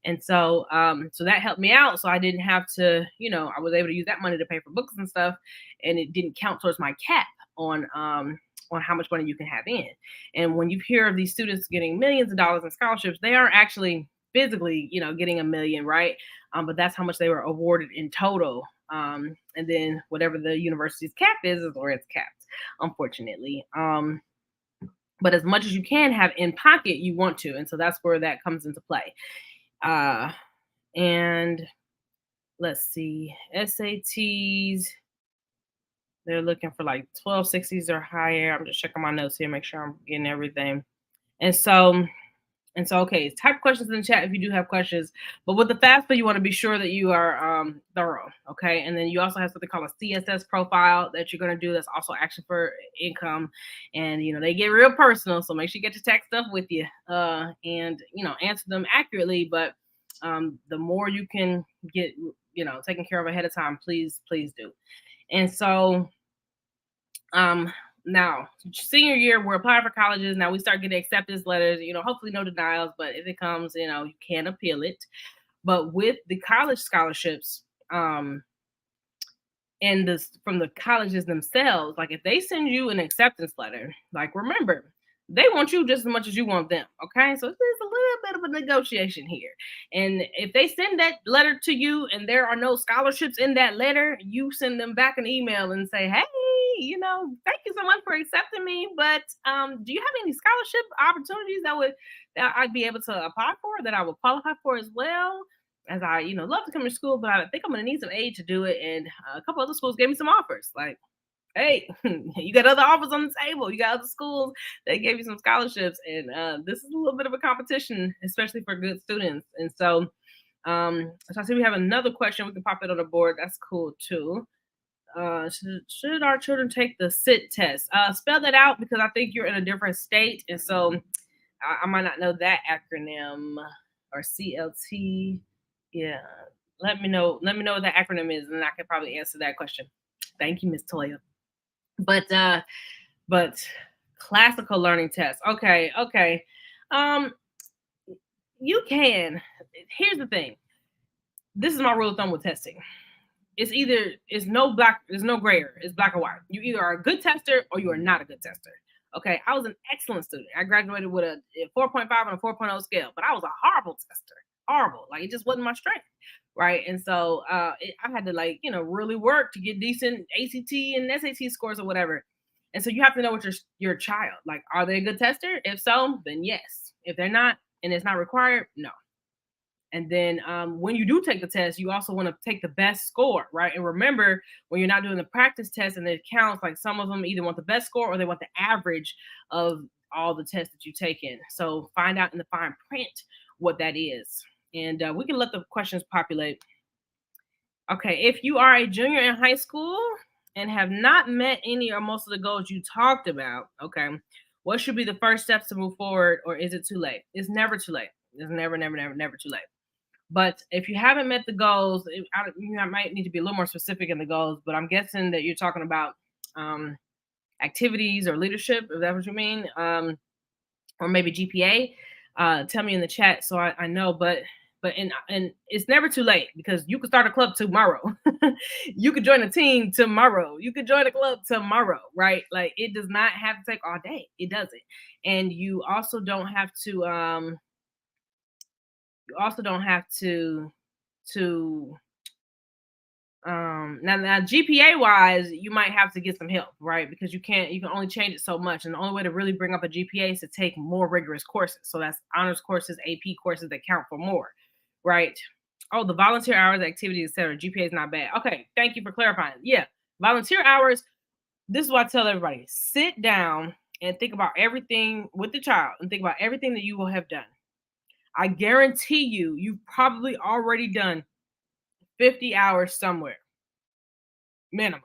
And so so that helped me out. So I didn't have to, I was able to use that money to pay for books and stuff, and it didn't count towards my cap on how much money you can have in. And when you hear of these students getting millions of dollars in scholarships, they aren't actually physically, getting $1 million, right? But that's how much they were awarded in total. And then whatever the university's cap is where it's capped, unfortunately. But as much as you can have in pocket, you want to. And so that's where that comes into play. And let's see, SATs. They're looking for like 1260s or higher. I'm just checking my notes here, make sure I'm getting everything. And so okay, type questions in the chat if you do have questions. But with the FAFSA, you want to be sure that you are thorough, okay? And then you also have something called a CSS profile that you're going to do. That's also action for income, and they get real personal. So make sure you get your tax stuff with you, and answer them accurately. But the more you can get, taken care of ahead of time, please do. And so now senior year, we're applying for colleges. Now we start getting acceptance letters, hopefully no denials, but if it comes, you can appeal it. But with the college scholarships, and this from the colleges themselves, like if they send you an acceptance letter, like remember, they want you just as much as you want them. Okay. So there's a little bit of a negotiation here. And if they send that letter to you and there are no scholarships in that letter, you send them back an email and say, hey, thank you so much for accepting me. But do you have any scholarship opportunities that I'd be able to apply for, that I would qualify for as well? As I, love to come to school, but I think I'm going to need some aid to do it. And a couple other schools gave me some offers. Like, hey, you got other offers on the table. You got other schools that gave you some scholarships. And this is a little bit of a competition, especially for good students. And so I see we have another question. We can pop it on the board. That's cool too. Should our children take the SIT test? Spell that out, because I think you're in a different state. And so I might not know that acronym, or CLT. Yeah, let me know what that acronym is, and I can probably answer that question. Thank you, Miss Toya. But classical learning test. Okay. You can. Here's the thing. This is my rule of thumb with testing. It's no gray area. It's black or white. You either are a good tester or you are not a good tester. Okay, I was an excellent student. I graduated with a 4.5 on a 4.0 scale, but I was a horrible tester. Horrible. Like, it just wasn't my strength. Right. And so I had to really work to get decent ACT and SAT scores or whatever. And so you have to know what your child, like, are they a good tester? If so, then yes. If they're not and it's not required, no. And then when you do take the test, you also want to take the best score, right? And remember, when you're not doing the practice test and it counts, like some of them either want the best score or they want the average of all the tests that you've taken. So find out in the fine print what that is. And we can let the questions populate. Okay, if you are a junior in high school and have not met any or most of the goals you talked about, okay, what should be the first steps to move forward, or is it too late? It's never too late. It's never too late. But if you haven't met the goals, I might need to be a little more specific in the goals, but I'm guessing that you're talking about activities or leadership, if that's what you mean, or maybe GPA. Tell me in the chat so I know. But and it's never too late, because you could start a club tomorrow. You could join a team tomorrow. You could join a club tomorrow, right? Like, it does not have to take all day. It doesn't. And you also don't have to now GPA wise, you might have to get some help, right? Because you can only change it so much, and the only way to really bring up a GPA is to take more rigorous courses. So that's honors courses, AP courses that count for more, right? Oh, the volunteer hours, activities, etc. GPA is not bad. Okay, thank you for clarifying. Yeah, volunteer hours. This is what I tell everybody: sit down and think about everything with the child, and think about everything that you will have done. I guarantee you've probably already done 50 hours somewhere, minimum,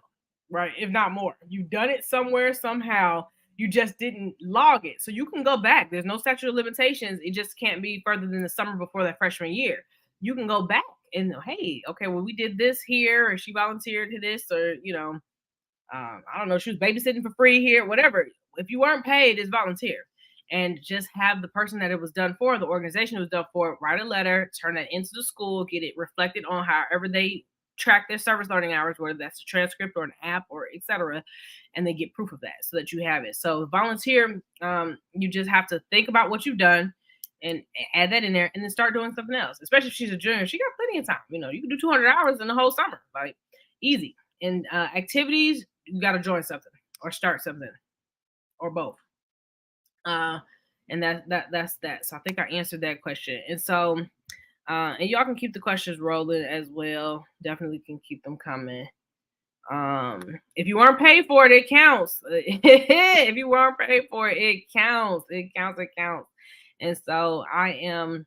right? If not more. You've done it somewhere, somehow. You just didn't log it. So you can go back. There's no statute of limitations. It just can't be further than the summer before that freshman year. You can go back and, hey, okay, well, we did this here, or she volunteered to this, or, I don't know, she was babysitting for free here, whatever. If you weren't paid, it's volunteer. And just have the person that it was done for, the organization it was done for, write a letter, turn that into the school, get it reflected on however they track their service learning hours, whether that's a transcript or an app or etc., and they get proof of that so that you have it. So volunteer, you just have to think about what you've done and add that in there, and then start doing something else. Especially if she's a junior, she got plenty of time. You can do 200 hours in the whole summer, like, easy. And activities, you got to join something or start something, or both. And that's that. So I think I answered that question. And so and y'all can keep the questions rolling as well. Definitely can keep them coming. If you weren't paid for it, it counts. If you weren't paid for it, it counts. It counts. It counts. And so I'm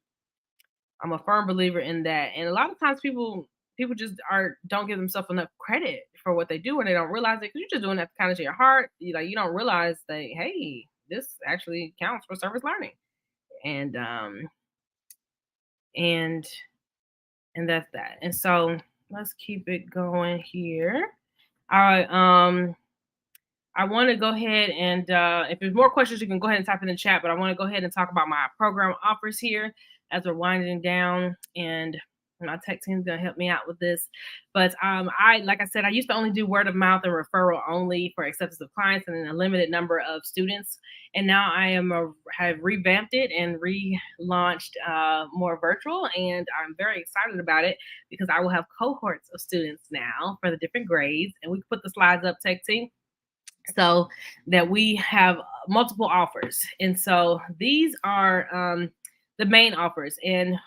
a firm believer in that. And a lot of times people just are don't give themselves enough credit for what they do, and they don't realize it because you're just doing that kind of to your heart. You don't realize that, hey, this actually counts for service learning. And and and that's that. And so let's keep it going here. All right. I want to go ahead and if there's more questions, you can go ahead and type in the chat. But I want to go ahead and talk about my program offers here as we're winding down, and my tech team's gonna help me out with this. But I like I said, I used to only do word of mouth and referral only for acceptance of clients and a limited number of students. And now have revamped it and relaunched more virtual, and I'm very excited about it because I will have cohorts of students now for the different grades, and we can put the slides up, tech team, so that we have multiple offers. And so these are the main offers. And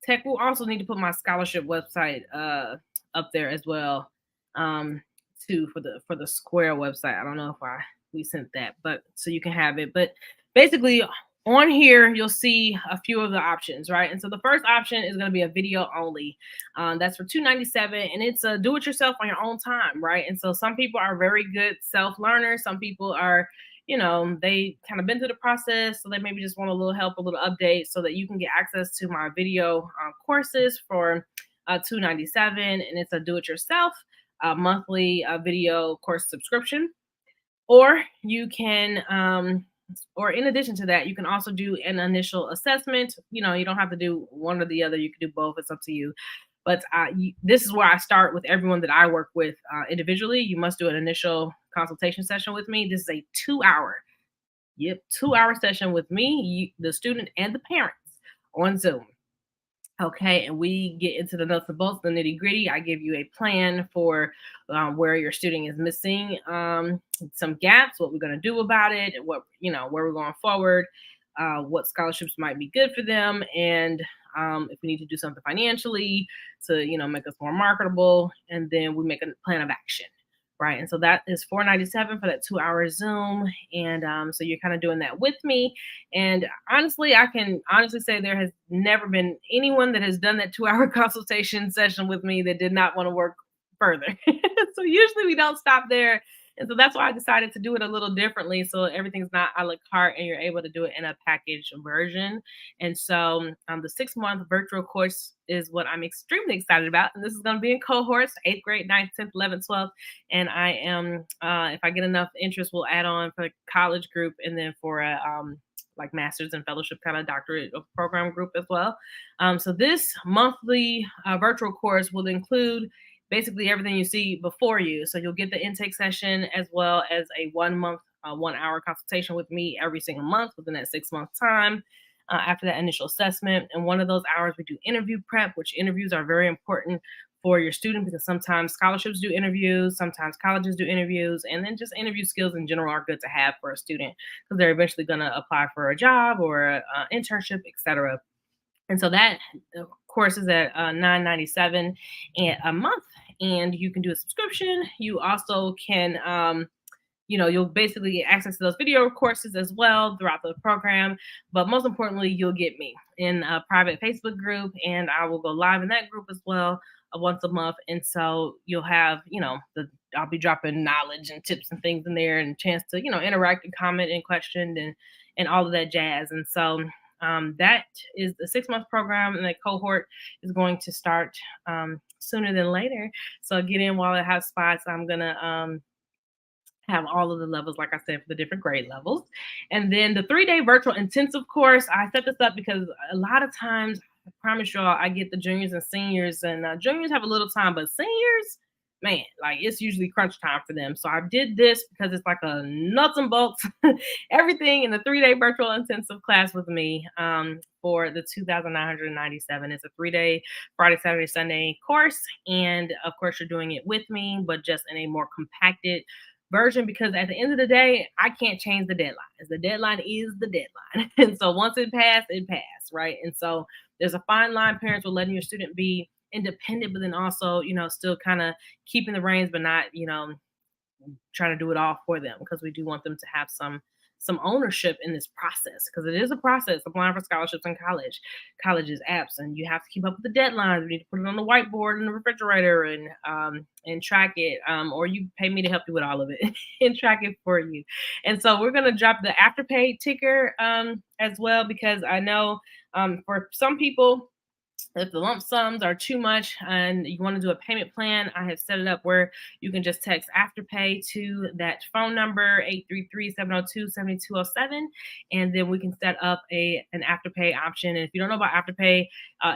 Tech will also need to put my scholarship website up there as well, too, for the Square website. I don't know if we sent that, but so you can have it. But basically, on here you'll see a few of the options, right? And so the first option is going to be a video only. That's for $297, and it's a do it yourself on your own time, right? And so some people are very good self learners. Some people are, they kind of been through the process, so they maybe just want a little help, a little update, so that you can get access to my video courses for $297, and it's a do-it-yourself monthly video course subscription. Or you can, or in addition to that, you can also do an initial assessment. You don't have to do one or the other. You can do both. It's up to you. But this is where I start with everyone that I work with individually. You must do an initial consultation session with me. This is a 2-hour, 2-hour session with me, the student, and the parents on Zoom. Okay, and we get into the nuts and bolts, the nitty gritty. I give you a plan for where your student is missing some gaps, what we're going to do about it, and where we're going forward, what scholarships might be good for them, and if we need to do something financially to make us more marketable, and then we make a plan of action. Right. And so that is $497 for that 2-hour Zoom. And so you're kind of doing that with me. And honestly, I can honestly say there has never been anyone that has done that 2-hour consultation session with me that did not want to work further. So usually we don't stop there. And so that's why I decided to do it a little differently. So everything's not a la carte and you're able to do it in a package version. And so the 6-month virtual course is what I'm extremely excited about. And this is going to be in cohorts, 8th grade, 9th, 10th, 11th, 12th. And I am, if I get enough interest, we'll add on for the college group and then for a, like master's and fellowship kind of doctorate program group as well. So this monthly virtual course will include basically everything you see before you. So you'll get the intake session as well as a 1-month, 1-hour consultation with me every single month within that 6-month time after that initial assessment. And one of those hours we do interview prep, which interviews are very important for your student because sometimes scholarships do interviews, sometimes colleges do interviews, and then just interview skills in general are good to have for a student because they're eventually going to apply for a job or an internship, etc. And so that course is at $997 a month, and you can do a subscription. You also can, you'll basically get access to those video courses as well throughout the program. But most importantly, you'll get me in a private Facebook group, and I will go live in that group as well once a month. And so you'll have, I'll be dropping knowledge and tips and things in there, and a chance to, interact and comment and question and all of that jazz. And so that is the 6-month program, and the cohort is going to start sooner than later. So get in while it has spots. I'm gonna have all of the levels, like I said, for the different grade levels. And then the 3-day virtual intensive course, I set this up because a lot of times, I promise y'all, I get the juniors and seniors, and juniors have a little time, but seniors, man, like it's usually crunch time for them. So I did this because it's like a nuts and bolts, everything in the 3-day virtual intensive class with me for the $2,997. It's a 3-day Friday, Saturday, Sunday course. And of course, you're doing it with me, but just in a more compacted version, because at the end of the day, I can't change the deadline. The deadline is the deadline. And so once it passed, right? And so there's a fine line, parents, with letting your student be independent, but then also, still kind of keeping the reins, but not, trying to do it all for them, because we do want them to have some ownership in this process, because it is a process applying for scholarships in colleges apps, and you have to keep up with the deadlines. You need to put it on the whiteboard in the refrigerator, and track it, or you pay me to help you with all of it and track it for you. And so we're going to drop the afterpay ticker as well, because I know for some people, if the lump sums are too much and you want to do a payment plan, I have set it up where you can just text Afterpay to that phone number, 833-702-7207, and then we can set up an Afterpay option. And if you don't know about Afterpay,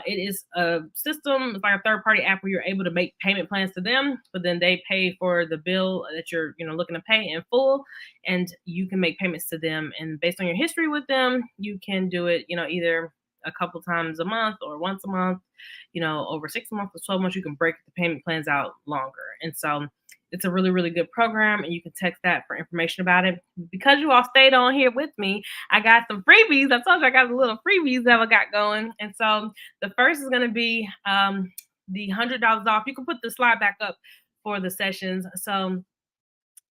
it is a system, it's like a third-party app where you're able to make payment plans to them, but then they pay for the bill that you're looking to pay in full, and you can make payments to them. And based on your history with them, you can do it, either a couple times a month or once a month, over 6 months or 12 months. You can break the payment plans out longer. And so it's a really, really good program, and you can text that for information about it. Because you all stayed on here with me, I got some freebies. I told you I got the little freebies that I got going. And so the first is going to be the $100 off. You can put the slide back up for the sessions. So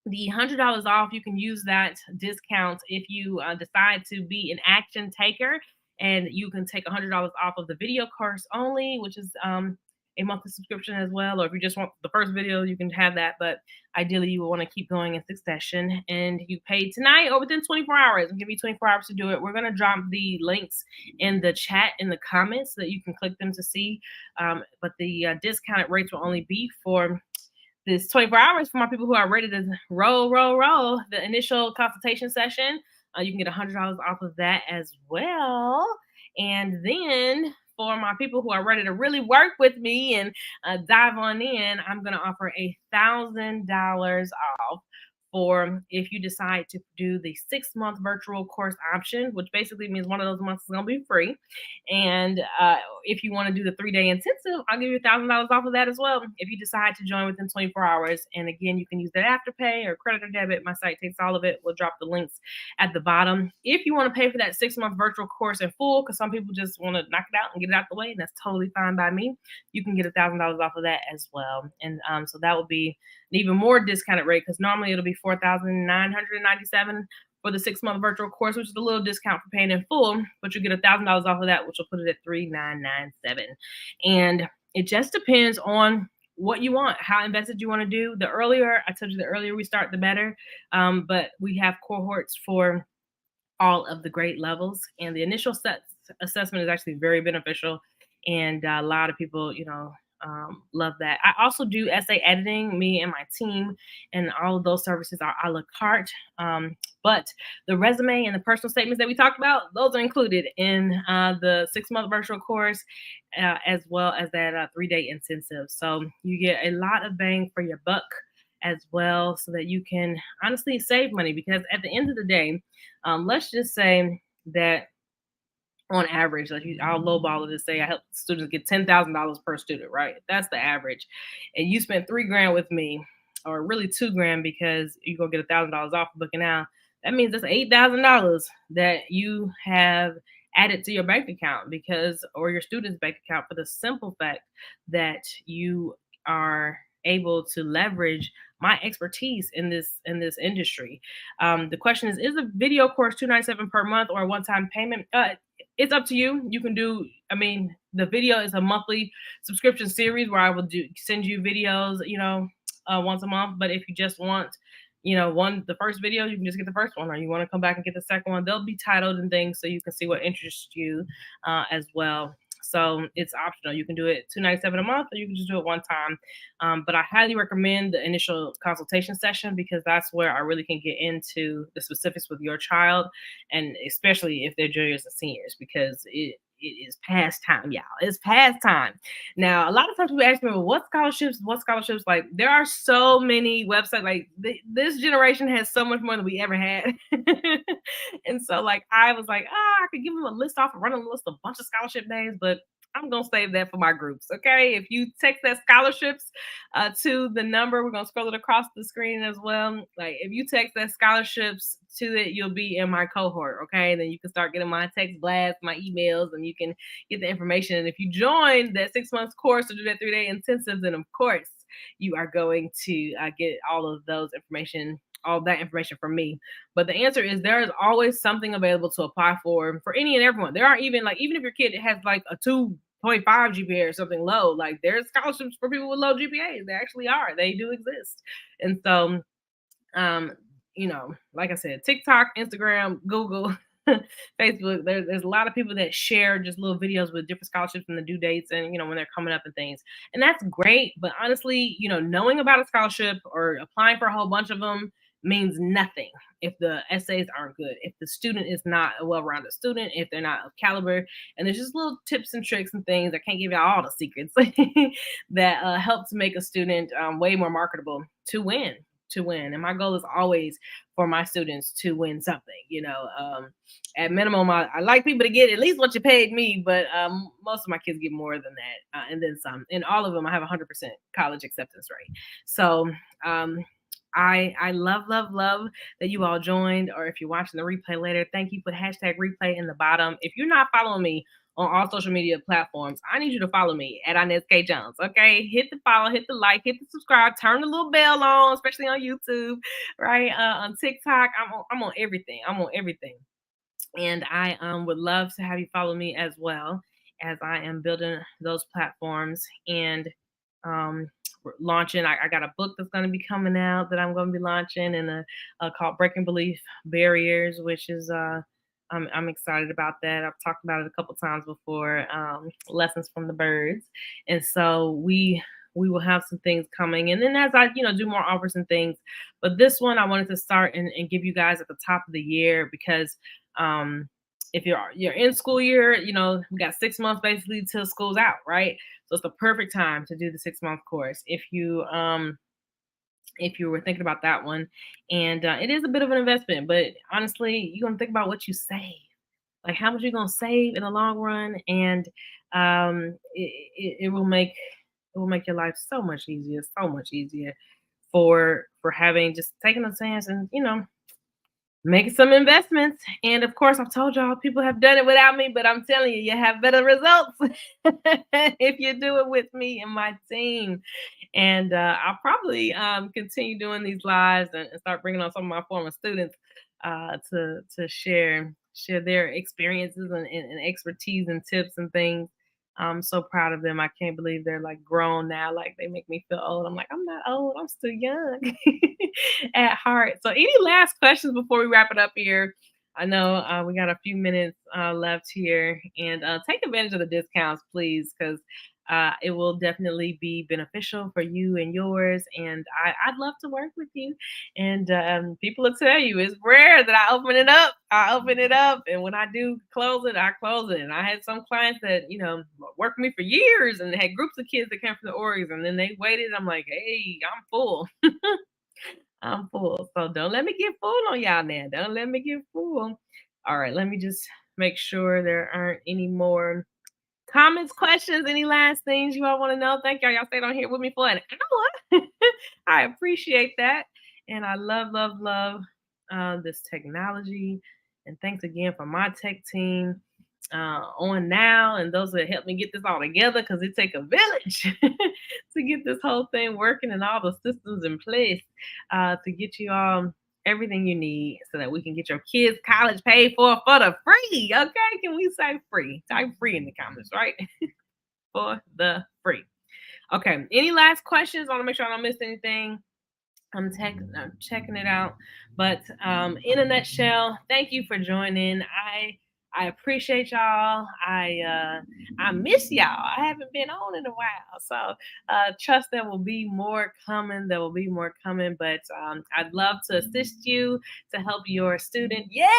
the $100 off, you can use that discount if you decide to be an action taker, and you can take $100 off of the video course only, which is a monthly subscription as well. Or if you just want the first video, you can have that, but ideally you will want to keep going in succession. And you pay tonight or within 24 hours. I'll give you 24 hours to do it. We're going to drop the links in the chat, in the comments, so that you can click them to see. But the discounted rates will only be for this 24 hours for my people who are ready to roll. The initial consultation session, you can get $100 off of that as well. And then for my people who are ready to really work with me and dive on in, I'm going to offer $1,000 off for if you decide to do the 6-month virtual course option, which basically means one of those months is going to be free. And if you want to do the 3-day intensive, I'll give you $1,000 off of that as well if you decide to join within 24 hours. And again, you can use that Afterpay or credit or debit. My site takes all of it. We'll drop the links at the bottom. If you want to pay for that 6-month virtual course in full, because some people just want to knock it out and get it out the way, and that's totally fine by me, you can get $1,000 off of that as well. And so that will be an even more discounted rate, because normally it'll be $4,997 for the 6-month virtual course, which is a little discount for paying in full, but you get $1,000 off of that, which will put it at $3,997. And it just depends on what you want, how invested you want to do. The earlier we start, the better. But we have cohorts for all of the grade levels, and the initial assessment is actually very beneficial, and a lot of people, love that. I also do essay editing, me and my team, and all of those services are a la carte. But the resume and the personal statements that we talked about, those are included in the 6-month virtual course, as well as that 3-day intensive. So you get a lot of bang for your buck as well, so that you can honestly save money. Because at the end of the day, let's just say that on average, like I'll lowball it and say I help students get $10,000 per student, right? That's the average. And you spent $3,000 with me, or really $2,000, because you're gonna get $1,000 off of booking now. That means that's $8,000 that you have added to your bank account, or your student's bank account, for the simple fact that you are able to leverage my expertise in this industry. The question is a video course $297 per month or a one-time payment? It's up to you. You can do, the video is a monthly subscription series where I will send you videos, once a month. But if you just want, the first video, you can just get the first one, or you want to come back and get the second one. They'll be titled and things, so you can see what interests you as well. So it's optional. You can do it $297 a month, or you can just do it one time. But I highly recommend the initial consultation session, because that's where I really can get into the specifics with your child, and especially if they're juniors and seniors, because it is past time, y'all. It's past time. Now, a lot of times people ask me, well, what scholarships? Like, there are so many websites. Like, this generation has so much more than we ever had. And so, like, I was like, I could give them a list off and run a list of a bunch of scholarship names, but I'm gonna save that for my groups. Okay. If you text that scholarships to the number, we're gonna scroll it across the screen as well. Like if you text that scholarships to it, you'll be in my cohort. Okay. And then you can start getting my text blasts, my emails, and you can get the information. And if you join that 6 months course or do that 3-day intensive, then of course you are going to get all that information from me. But the answer is there is always something available to apply for any and everyone. There aren't even like even if your kid has like a 2.5 GPA or something low, like there's scholarships for people with low GPAs. They actually are. They do exist. And so um, like I said, TikTok, Instagram, Google, Facebook. There's a lot of people that share just little videos with different scholarships and the due dates and when they're coming up and things. And that's great. But honestly, knowing about a scholarship or applying for a whole bunch of them means nothing if the essays aren't good, if the student is not a well-rounded student, if they're not of caliber. And there's just little tips and tricks and things. I can't give you all the secrets that help to make a student way more marketable to win. And my goal is always for my students to win something. At minimum, I like people to get at least what you paid me, but most of my kids get more than that and then some. And all of them, I have 100% college acceptance rate. So I love that you all joined, or if you're watching the replay later, thank you. Put hashtag replay in the bottom. If you're not following me on all social media platforms, I need you to follow me at Inez K. Jones. Okay. Hit the follow, hit the like, hit the subscribe, turn the little bell on, especially on YouTube, right? On TikTok. I'm on everything. I'm on everything. And I would love to have you follow me as well as I am building those platforms and launching. I got a book that's going to be coming out that I'm going to be launching, and called Breaking Belief Barriers, which is I'm excited about that. I've talked about it a couple times before. Lessons from the birds, and so we will have some things coming. And then as I do more offers and things, but this one I wanted to start and give you guys at the top of the year because if you're in school year, we got 6 months basically till school's out, right? So it's the perfect time to do the 6 month course if you were thinking about that one. And it is a bit of an investment, but honestly, you're gonna think about what you save, like how much you're gonna save in the long run, and it will make your life so much easier for having just taking a chance and making some investments. And of course, I've told y'all people have done it without me, but I'm telling you, you have better results if you do it with me and my team. And I'll probably continue doing these lives and start bringing on some of my former students to share their experiences and expertise and tips and things. I'm so proud of them. I can't believe they're like grown now. Like they make me feel old. I'm like, I'm not old. I'm still young at heart. So, any last questions before we wrap it up here? I know we got a few minutes left here, and take advantage of the discounts, please, because it will definitely be beneficial for you and yours. And I'd love to work with you. And people will tell you it's rare that I open it up. I open it up. And when I do close it, I close it. And I had some clients that, worked with me for years and had groups of kids that came from the orgs. And then they waited. I'm like, hey, I'm full. I'm full. So don't let me get full on y'all now. Don't let me get full. All right. Let me just make sure there aren't any more comments, questions, any last things you all want to know. Thank y'all. Y'all stayed on here with me for an hour. I appreciate that. And I love this technology. And thanks again for my tech team on now and those that helped me get this all together, because it take a village to get this whole thing working and all the systems in place to get you all everything you need so that we can get your kids college paid for the free. Okay, can we say free? Type free in the comments, right? For the free. Okay, any last questions? I want to make sure I don't miss anything. I'm checking it out. But in a nutshell, thank you for joining. I appreciate y'all. I miss y'all. I haven't been on in a while. So trust there will be more coming. There will be more coming. But I'd love to assist you to help your student. Yes,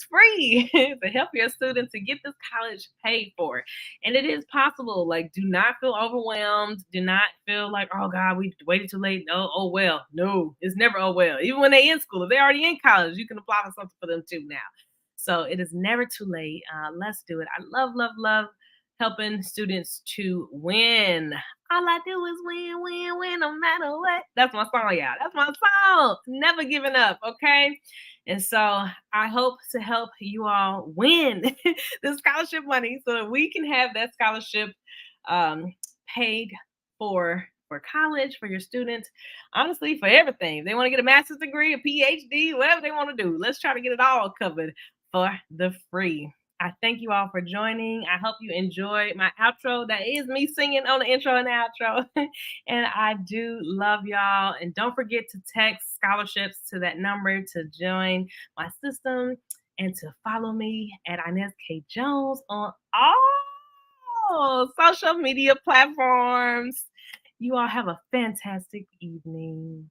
free to help your student to get this college paid for. And it is possible. Like, do not feel overwhelmed. Do not feel like, oh God, we waited too late. No, oh well. No, it's never oh well. Even when they're in school, if they're already in college, you can apply for something for them too now. So it is never too late. Let's do it. I love helping students to win. All I do is win, win, win, no matter what. That's my song, y'all. That's my song. Never giving up, okay? And so I hope to help you all win the scholarship money so that we can have that scholarship um, paid for college, for your students, honestly, for everything. If they want to get a master's degree, a PhD, whatever they want to do, let's try to get it all covered for the free. I thank you all for joining. I hope you enjoyed my outro. That is me singing on the intro and the outro. And I do love y'all. And don't forget to text scholarships to that number to join my system and to follow me at Inez K. Jones on all social media platforms. You all have a fantastic evening.